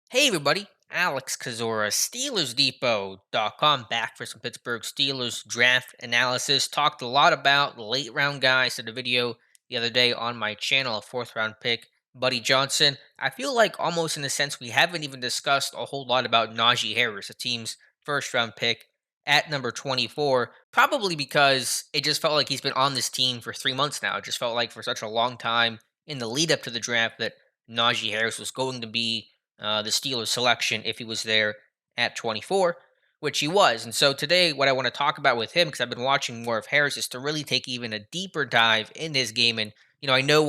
Hey everybody, Alex Kazora, SteelersDepot.com, back for some Pittsburgh Steelers draft analysis. Talked a lot about the late round guys. Did a video the other day on my channel, a fourth round pick, Buddy Johnson. I feel like almost in a sense we haven't even discussed a whole lot about Najee Harris, the team's first round pick at number 24, probably because it just felt like he's been on this team for 3 months now. It just felt like for such a long time in the lead up to the draft that Najee Harris was going to be the Steelers selection if he was there at 24, which he was. And so today, what I want to talk about with him, because I've been watching more of Harris, is to really take even a deeper dive in his game. And, I know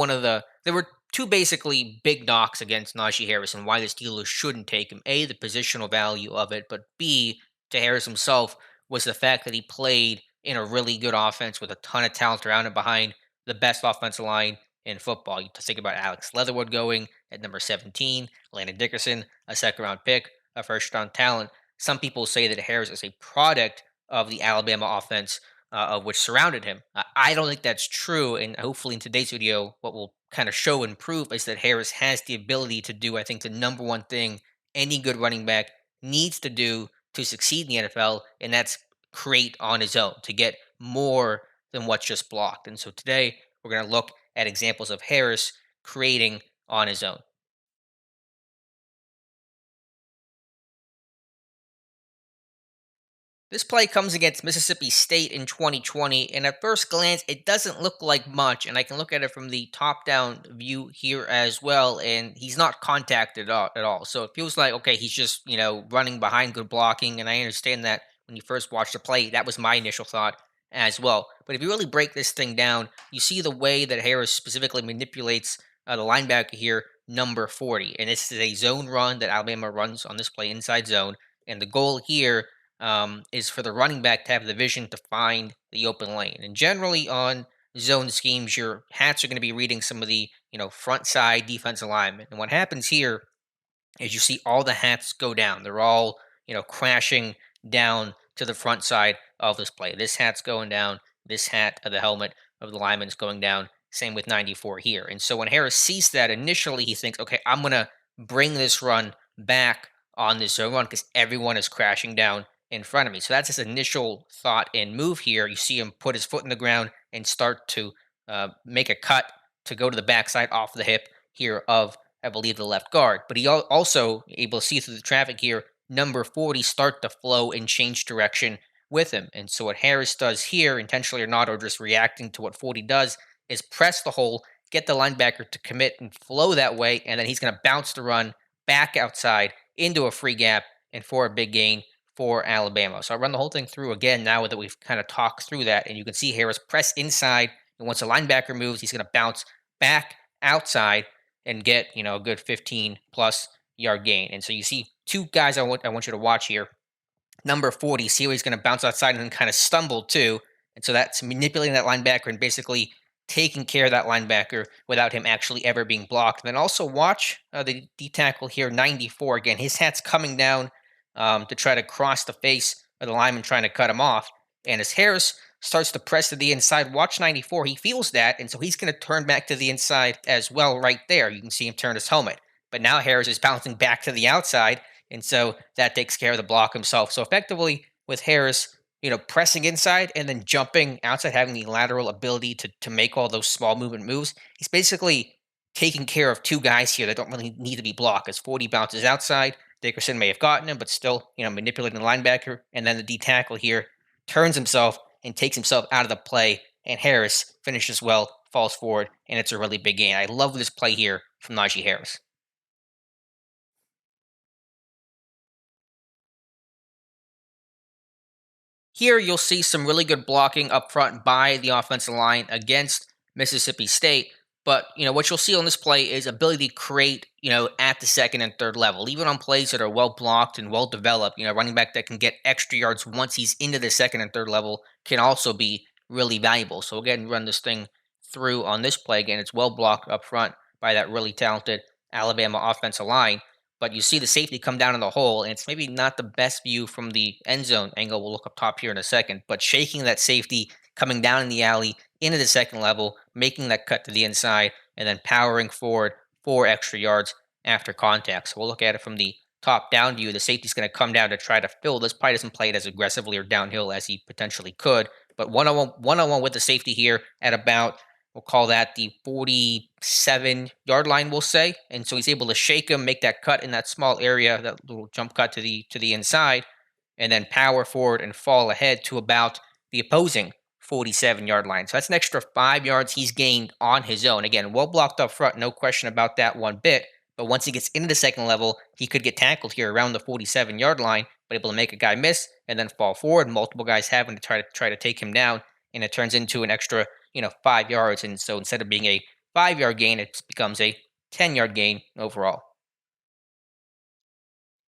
there were two basically big knocks against Najee Harris and why the Steelers shouldn't take him. A, the positional value of it, but B, to Harris himself, was the fact that he played in a really good offense with a ton of talent around him behind the best offensive line in football. You think about Alex Leatherwood going at number 17, Landon Dickerson, a second round pick, a first round talent. Some people say that Harris is a product of the Alabama offense of which surrounded him. I don't think that's true. And hopefully, in today's video, what we'll kind of show and prove is that Harris has the ability to do, I think, the number one thing any good running back needs to do to succeed in the NFL, and that's create on his own to get more than what's just blocked. And so today, we're going to look at examples of Harris creating on his own. This play comes against Mississippi State in 2020, and at first glance, it doesn't look like much. And I can look at it from the top down view here as well, and he's not contacted at all. So it feels like, okay, he's just, running behind good blocking. And I understand that when you first watch the play, that was my initial thought as well. But if you really break this thing down, you see the way that Harris specifically manipulates the linebacker here, number 40. And this is a zone run that Alabama runs on this play inside zone. And the goal here is for the running back to have the vision to find the open lane. And generally on zone schemes, your hats are going to be reading some of the front side defensive alignment. And what happens here is you see all the hats go down. They're all crashing down to the front side of this play. This hat's going down. This hat of the helmet of the lineman is going down. Same with 94 here. And so when Harris sees that initially, he thinks, okay, I'm going to bring this run back on this zone run because everyone is crashing down in front of me. So that's his initial thought and move here. You see him put his foot in the ground and start to make a cut to go to the backside off the hip here of, I believe, the left guard. But he also able to see through the traffic here. Number 40 start to flow and change direction with him. And so what Harris does here, intentionally or not, or just reacting to what 40 does, is press the hole, get the linebacker to commit and flow that way, and then he's going to bounce the run back outside into a free gap and for a big gain for Alabama. So I run the whole thing through again now that we've kind of talked through that, and you can see Harris press inside, and once the linebacker moves, he's going to bounce back outside and get a good 15 plus yard gain. And so you see two guys I want you to watch here. Number 40, see how he's going to bounce outside and then kind of stumble too. And so that's manipulating that linebacker and basically taking care of that linebacker without him actually ever being blocked. And then also watch the D tackle here, 94. Again, his hat's coming down to try to cross the face of the lineman trying to cut him off. And as Harris starts to press to the inside, watch 94. He feels that, and so he's going to turn back to the inside as well right there. You can see him turn his helmet. But now Harris is bouncing back to the outside, and so that takes care of the block himself. So effectively, with Harris, pressing inside and then jumping outside, having the lateral ability to make all those small movement moves, he's basically taking care of two guys here that don't really need to be blocked. As 40 bounces outside, Dickerson may have gotten him, but still, manipulating the linebacker. And then the D tackle here turns himself and takes himself out of the play. And Harris finishes well, falls forward, and it's a really big gain. I love this play here from Najee Harris. Here, you'll see some really good blocking up front by the offensive line against Mississippi State. But what you'll see on this play is ability to create, at the second and third level, even on plays that are well blocked and well developed. Running back that can get extra yards once he's into the second and third level can also be really valuable. So again, run this thing through on this play. Again, it's well blocked up front by that really talented Alabama offensive line. But you see the safety come down in the hole, and it's maybe not the best view from the end zone angle. We'll look up top here in a second, but shaking that safety, coming down in the alley into the second level, making that cut to the inside, and then powering forward 4 extra yards after contact. So we'll look at it from the top down view, the safety's going to come down to try to fill this. Probably doesn't play it as aggressively or downhill as he potentially could. But one on one with the safety here at about, we'll call that the 47-yard line, we'll say. And so he's able to shake him, make that cut in that small area, that little jump cut to the inside, and then power forward and fall ahead to about the opposing 47-yard line. So that's an extra 5 yards he's gained on his own. Again, well blocked up front, no question about that one bit. But once he gets into the second level, he could get tackled here around the 47-yard line, but able to make a guy miss and then fall forward. Multiple guys having to try to take him down, and it turns into an extra 5 yards. And so instead of being a 5 yard gain, it becomes a 10 yard gain overall.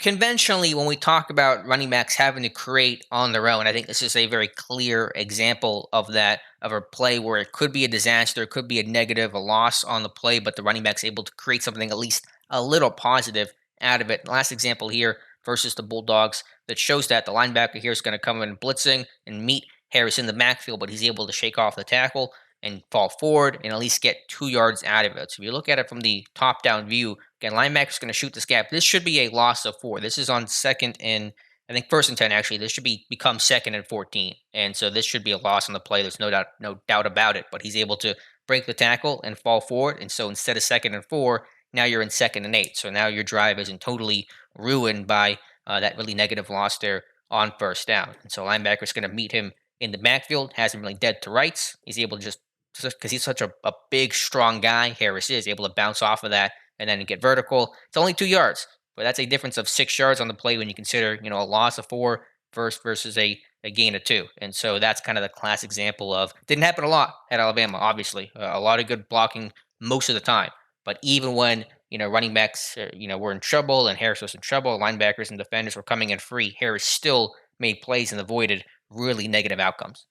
Conventionally, when we talk about running backs having to create on their own, I think this is a very clear example of that, of a play where it could be a disaster, it could be a negative, a loss on the play, but the running back's able to create something at least a little positive out of it. Last example here versus the Bulldogs that shows that the linebacker here is going to come in blitzing and meet Harris in the backfield, but he's able to shake off the tackle and fall forward and at least get 2 yards out of it. So if you look at it from the top down view, again, linebacker's going to shoot this gap. This should be a loss of 4. This is on second and I think first and 10 actually. This should become second and 14. And so this should be a loss on the play. There's no doubt about it. But he's able to break the tackle and fall forward. And so instead of second and 4, now you're in second and 8. So now your drive isn't totally ruined by that really negative loss there on first down. And so linebacker's going to meet him in the backfield, has him really dead to rights. He's able to just because he's such a big, strong guy, Harris is able to bounce off of that and then get vertical. It's only 2 yards, but that's a difference of 6 yards on the play when you consider, a loss of 4 versus a gain of 2. And so that's kind of the class example of didn't happen a lot at Alabama, obviously. A lot of good blocking most of the time. But even when, running backs, were in trouble and Harris was in trouble, linebackers and defenders were coming in free, Harris still made plays and avoided really negative outcomes.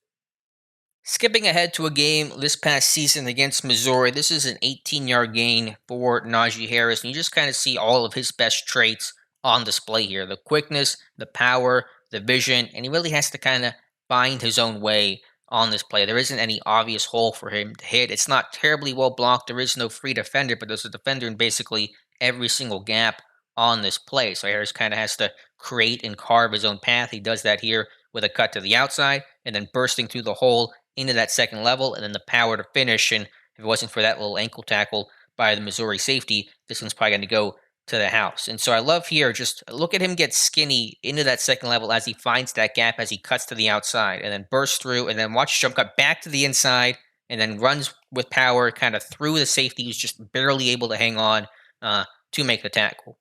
Skipping ahead to a game this past season against Missouri, this is an 18-yard gain for Najee Harris, and you just kind of see all of his best traits on display here: the quickness, the power, the vision, and he really has to kind of find his own way on this play. There isn't any obvious hole for him to hit. It's not terribly well blocked. There is no free defender, but there's a defender in basically every single gap on this play. So Harris kind of has to create and carve his own path. He does that here with a cut to the outside and then bursting through the hole into that second level, and then the power to finish. And if it wasn't for that little ankle tackle by the Missouri safety, this one's probably going to go to the house. And so I love here, just look at him get skinny into that second level as he finds that gap, as he cuts to the outside, and then bursts through, and then watch jump cut back to the inside, and then runs with power kind of through the safety who's just barely able to hang on to make the tackle.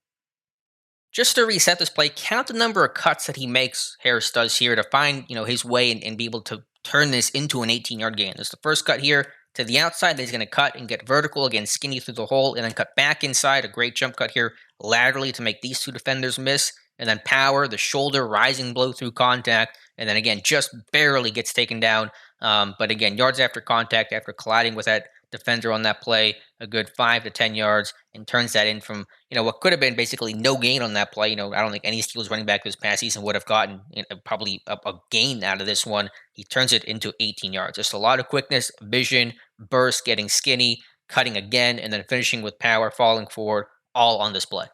Just to reset this play, count the number of cuts that he makes, Harris does here, to find, his way and be able to turn this into an 18-yard gain. There's the first cut here to the outside that he's going to cut and get vertical, again, skinny through the hole, and then cut back inside. A great jump cut here laterally to make these two defenders miss. And then power, the shoulder, rising blow through contact, and then again, just barely gets taken down. But again, yards after contact, after colliding with that defender on that play, a good 5 to 10 yards, and turns that in from what could have been basically no gain on that play. I don't think any Steelers running back this past season would have gotten probably a gain out of this one. He turns it into 18 yards. Just a lot of quickness, vision, burst, getting skinny, cutting again, and then finishing with power, falling forward, all on display.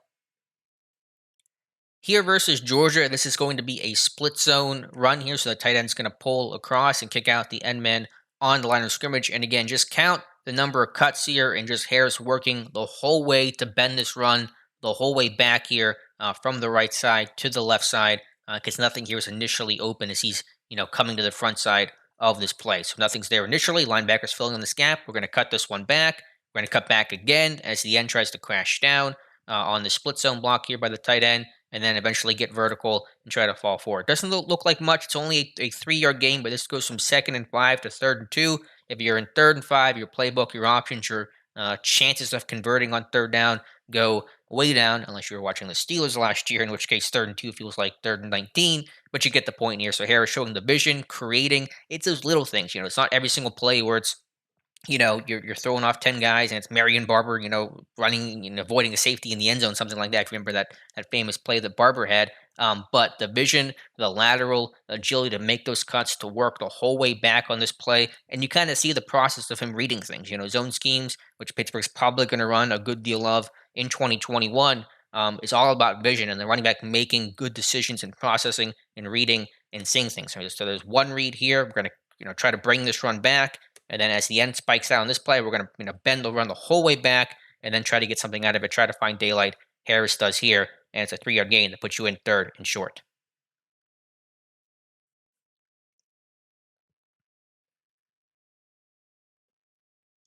Here versus Georgia, this is going to be a split zone run here. So the tight end's going to pull across and kick out the end man on the line of scrimmage. And again, just count the number of cuts here and just Harris working the whole way to bend this run, the whole way back here from the right side to the left side, because nothing here is initially open as he's, coming to the front side of this play. So nothing's there initially. Linebacker's filling in this gap. We're going to cut this one back. We're going to cut back again as the end tries to crash down on the split zone block here by the tight end, and then eventually get vertical and try to fall forward. Doesn't look like much. It's only a 3 yard gain, but this goes from second and 5 to third and 2. If you're in third and 5, your playbook, your options, your chances of converting on third down go way down, unless you were watching the Steelers last year, in which case third and 2 feels like third and 19. But you get the point here. So Harris showing the vision, creating. It's those little things. It's not every single play where it's you're throwing off 10 guys and it's Marion Barber, running and avoiding a safety in the end zone, something like that. If you remember that famous play that Barber had. But the vision, the lateral agility to make those cuts, to work the whole way back on this play. And you kind of see the process of him reading things, zone schemes, which Pittsburgh's probably going to run a good deal of in 2021. is all about vision and the running back making good decisions and processing and reading and seeing things. So there's one read here. We're going to try to bring this run back, and then as the end spikes out on this play, we're going to bend the run the whole way back, and then try to get something out of it. Try to find daylight. Harris does here, and it's a 3 yard gain that puts you in third and short.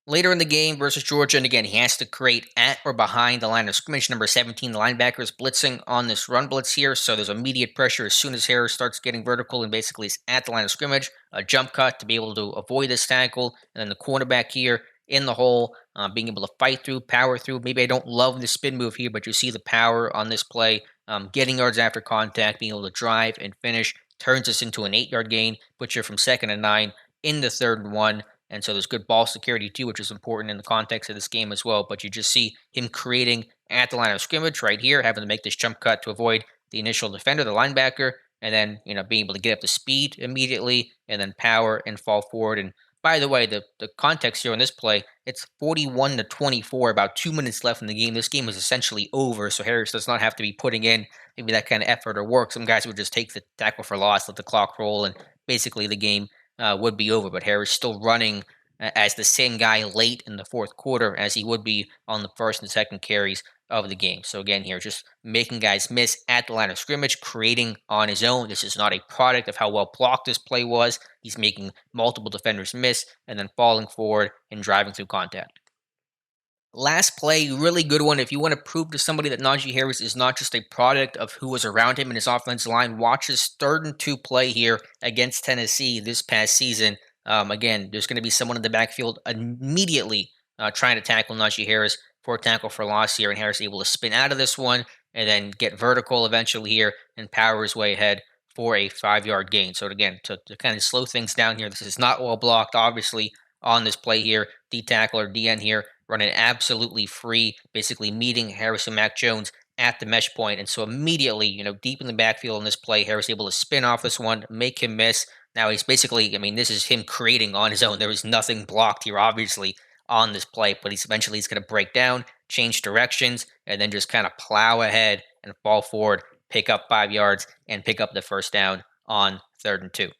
Later in the game versus Georgia, and again, he has to create at or behind the line of scrimmage. Number 17, the linebacker is blitzing on this run blitz here, so there's immediate pressure as soon as Harris starts getting vertical and basically is at the line of scrimmage. A jump cut to be able to avoid this tackle, and then the cornerback here in the hole, being able to fight through, power through. Maybe I don't love the spin move here, but you see the power on this play, getting yards after contact, being able to drive and finish, turns this into an 8 yard gain, puts you from 2nd and 9 in the 3rd and 1. And so there's good ball security too, which is important in the context of this game as well. But you just see him creating at the line of scrimmage right here, having to make this jump cut to avoid the initial defender, the linebacker, and then being able to get up to speed immediately, and then power and fall forward. And by the way, the context here on this play, it's 41-24, about 2 minutes left in the game. This game is essentially over, so Harris does not have to be putting in maybe that kind of effort or work. Some guys would just take the tackle for loss, let the clock roll, and basically the game would be over. But Harris still running as the same guy late in the 4th quarter as he would be on the first and second carries of the game. So again, here just making guys miss at the line of scrimmage, creating on his own. This is not a product of how well blocked this play was. He's making multiple defenders miss and then falling forward and driving through contact. Last play, really good one. If you want to prove to somebody that Najee Harris is not just a product of who was around him in his offensive line, watch his 3rd and 2 play here against Tennessee this past season. Again, there's going to be someone in the backfield immediately trying to tackle Najee Harris for a tackle for loss here, and Harris able to spin out of this one and then get vertical eventually here and power his way ahead for a 5 yard gain. So again, to kind of slow things down here, this is not well blocked, obviously, on this play here. D tackle or DN here running absolutely free, basically meeting Harris and Mac Jones at the mesh point. And so immediately, deep in the backfield in this play, Harris able to spin off this one, make him miss. Now he's basically, this is him creating on his own. There was nothing blocked here, obviously, on this play, but he's going to break down, change directions, and then just kind of plow ahead and fall forward, pick up 5 yards, and pick up the first down on 3rd and 2.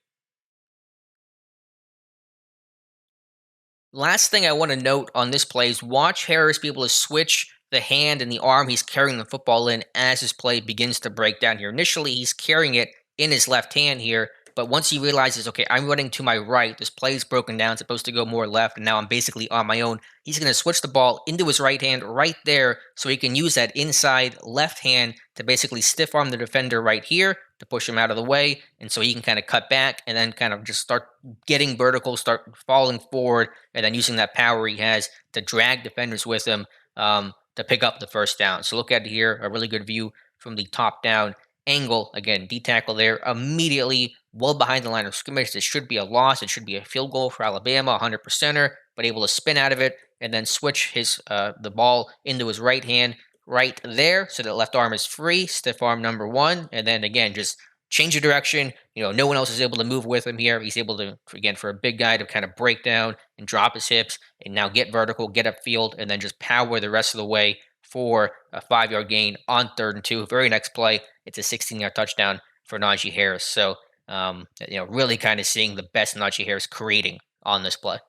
Last thing I want to note on this play is watch Harris be able to switch the hand and the arm he's carrying the football in as his play begins to break down here. Initially, he's carrying it in his left hand here, but once he realizes, okay, I'm running to my right, this play is broken down, it's supposed to go more left, and now I'm basically on my own, he's going to switch the ball into his right hand right there so he can use that inside left hand to basically stiff arm the defender right here to push him out of the way, and so he can kind of cut back and then kind of just start getting vertical, start falling forward, and then using that power he has to drag defenders with him to pick up the first down. So look at it here, a really good view from the top down angle. Again, D tackle there, immediately well behind the line of scrimmage. This should be a loss. It should be a field goal for Alabama, 100%er, but able to spin out of it and then switch the ball into his right hand right there, so that left arm is free, stiff arm number 1, and then again just change of direction. No one else is able to move with him here. He's able to, again, for a big guy to kind of break down and drop his hips and now get vertical, get upfield, and then just power the rest of the way for a 5 yard gain on 3rd and 2. Very next play, it's a 16-yard touchdown for Najee Harris. So, really kind of seeing the best Najee Harris creating on this play.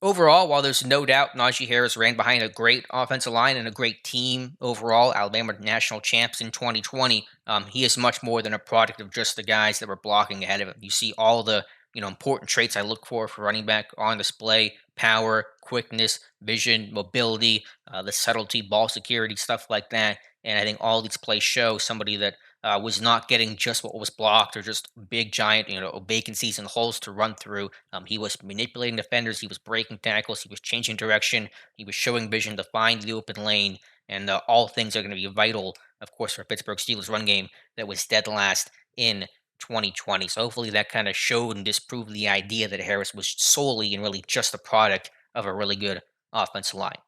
Overall, while there's no doubt Najee Harris ran behind a great offensive line and a great team overall, Alabama national champs in 2020, he is much more than a product of just the guys that were blocking ahead of him. You see all the important traits I look for running back on display: power, quickness, vision, mobility, the subtlety, ball security, stuff like that. And I think all these plays show somebody that was not getting just what was blocked or just big giant vacancies and holes to run through. He was manipulating defenders, he was breaking tackles, he was changing direction, he was showing vision to find the open lane, and all things are going to be vital, of course, for Pittsburgh Steelers run game that was dead last in 2020. So hopefully that kind of showed and disproved the idea that Harris was solely and really just a product of a really good offensive line.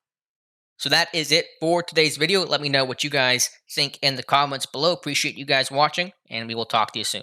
So that is it for today's video. Let me know what you guys think in the comments below. Appreciate you guys watching, and we will talk to you soon.